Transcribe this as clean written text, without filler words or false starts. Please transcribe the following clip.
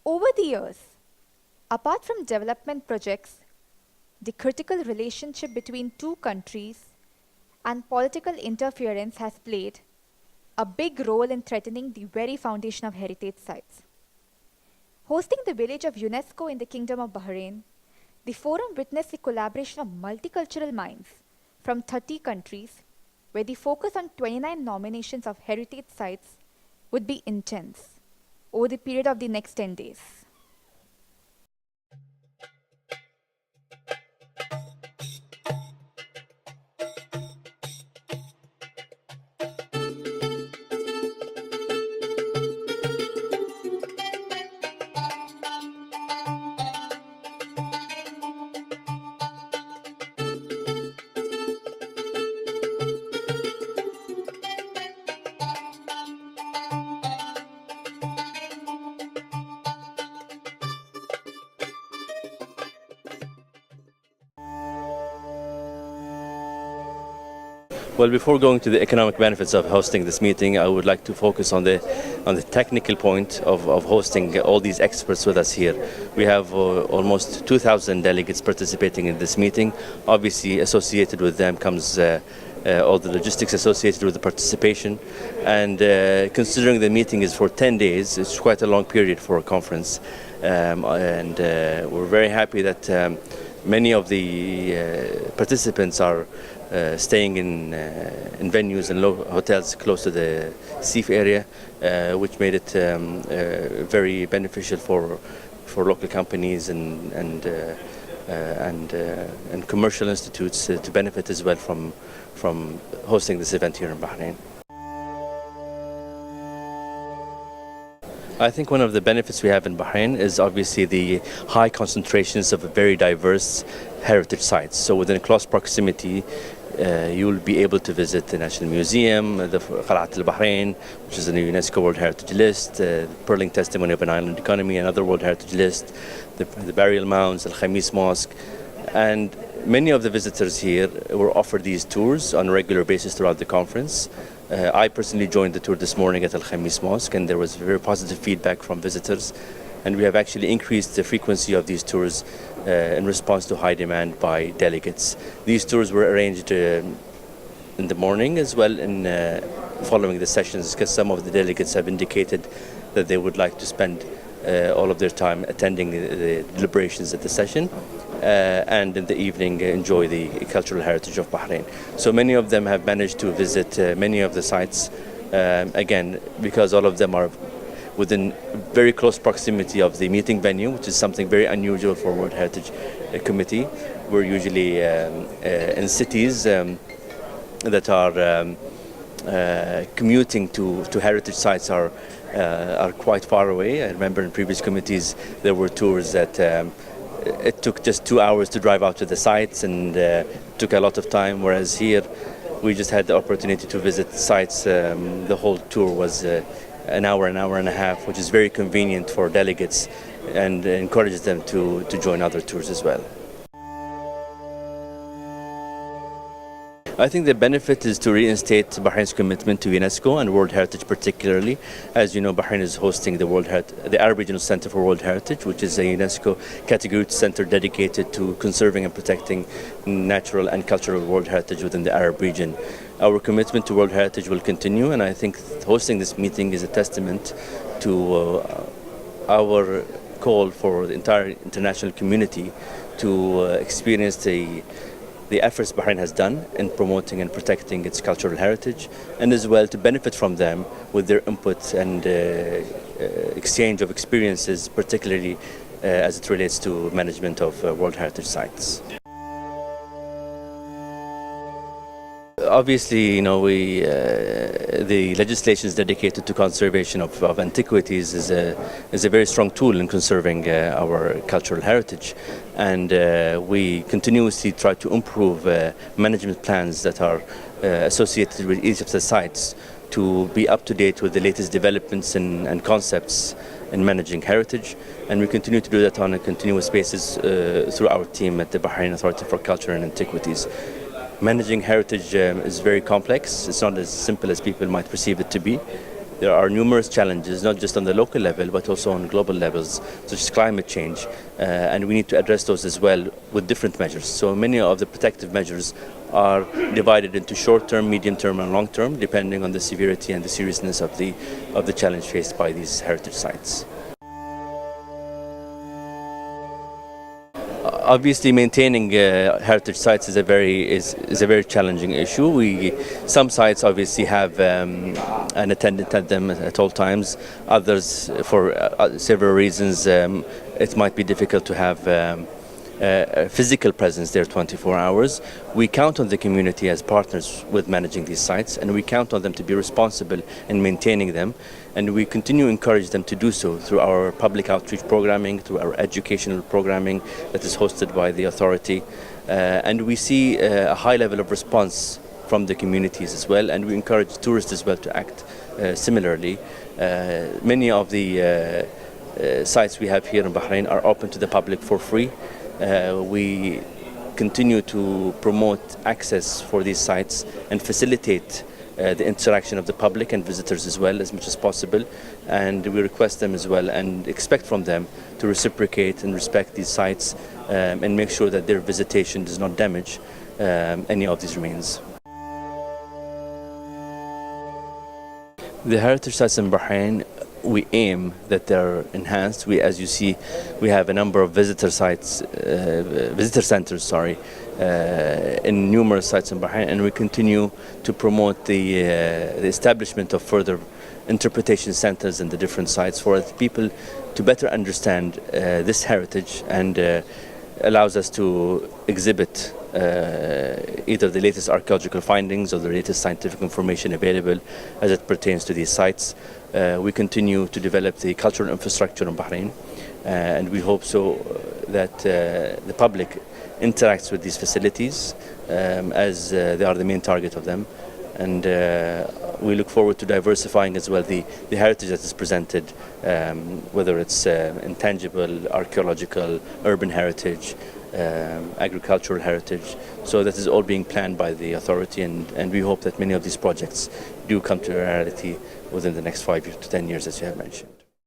Over the years, apart from development projects, the critical relationship between two countries and political interference has played a big role in threatening the very foundation of heritage sites. Hosting the village of UNESCO in the Kingdom of Bahrain, the forum witnessed the collaboration of multicultural minds from 30 countries, where the focus on 29 nominations of heritage sites would be intense over the period of the next 10 days. Well, before going to the economic benefits of hosting this meeting, I would like to focus on the technical point of hosting all these experts with us here. We have almost 2,000 delegates participating in this meeting. Obviously, associated with them comes all the logistics associated with the participation. And considering the meeting is for 10 days, it's quite a long period for a conference. We're very happy that many of the participants are staying in venues and hotels close to the SEAF area, which made it very beneficial for local companies and commercial institutes to benefit as well from hosting this event here in Bahrain. I think one of the benefits we have in Bahrain is obviously the high concentrations of very diverse heritage sites. So within close proximity, you will be able to visit the National Museum, the Qal'at al-Bahrain, which is in the UNESCO World Heritage List, the Pearling Testimony of an Island Economy, another World Heritage List, the burial mounds, Al-Khamis Mosque. And many of the visitors here were offered these tours on a regular basis throughout the conference. I personally joined the tour this morning at Al-Khamis Mosque, and there was very positive feedback from visitors. And we have actually increased the frequency of these tours in response to high demand by delegates. These tours were arranged in the morning as well in following the sessions, because some of the delegates have indicated that they would like to spend all of their time attending the deliberations at the session and in the evening enjoy the cultural heritage of Bahrain. So many of them have managed to visit many of the sites, again, because all of them are within very close proximity of the meeting venue, which is something very unusual for World Heritage Committee. We're usually in cities that are commuting to heritage sites are quite far away. I remember in previous committees there were tours that it took just 2 hours to drive out to the sites, and took a lot of time, whereas here we just had the opportunity to visit sites. The whole tour was an hour and a half, which is very convenient for delegates and encourages them to join other tours as well. I think the benefit is to reinstate Bahrain's commitment to UNESCO and World Heritage particularly. As you know, Bahrain is hosting the Arab Regional Center for World Heritage, which is a UNESCO Category Center dedicated to conserving and protecting natural and cultural world heritage within the Arab region. Our commitment to World Heritage will continue, and I think hosting this meeting is a testament to our call for the entire international community to experience the efforts Bahrain has done in promoting and protecting its cultural heritage, and as well to benefit from them with their input and exchange of experiences, particularly as it relates to management of World Heritage sites. Obviously, you know, the legislation is dedicated to conservation of antiquities is a very strong tool in conserving our cultural heritage, and we continuously try to improve management plans that are associated with each of the sites to be up to date with the latest developments and concepts in managing heritage, and we continue to do that on a continuous basis through our team at the Bahrain Authority for Culture and Antiquities. Managing heritage is very complex. It's not as simple as people might perceive it to be. there are numerous challenges, not just on the local level, but also on global levels, such as climate change, and we need to address those as well with different measures. So many of the protective measures are divided into short-term, medium-term, and long-term, depending on the severity and the seriousness of the challenge faced by these heritage sites. Obviously, maintaining heritage sites is a very challenging issue. Some sites obviously have an attendant at them at all times. Others, for several reasons, it might be difficult to have a physical presence there 24 hours. We count on the community as partners with managing these sites, and we count on them to be responsible in maintaining them, and we continue to encourage them to do so through our public outreach programming, through our educational programming that is hosted by the authority, and we see a high level of response from the communities as well, and we encourage tourists as well to act similarly. Many of the sites we have here in Bahrain are open to the public for free. We continue to promote access for these sites and facilitate the interaction of the public and visitors as well as much as possible, and we request them as well and expect from them to reciprocate and respect these sites and make sure that their visitation does not damage any of these remains. The heritage sites in Bahrain, we aim that they're enhanced. As you see, we have a number of visitor centers, in numerous sites in Bahrain, and we continue to promote the establishment of further interpretation centers in the different sites for people to better understand this heritage, and allows us to exhibit either the latest archaeological findings or the latest scientific information available as it pertains to these sites. We continue to develop the cultural infrastructure in Bahrain, and we hope so that the public interacts with these facilities as they are the main target of them. And we look forward to diversifying as well the heritage that is presented, whether it's intangible, archaeological, urban heritage, agricultural heritage. So that is all being planned by the authority, and we hope that many of these projects do come to reality within the next 5 to 10 years, as you have mentioned.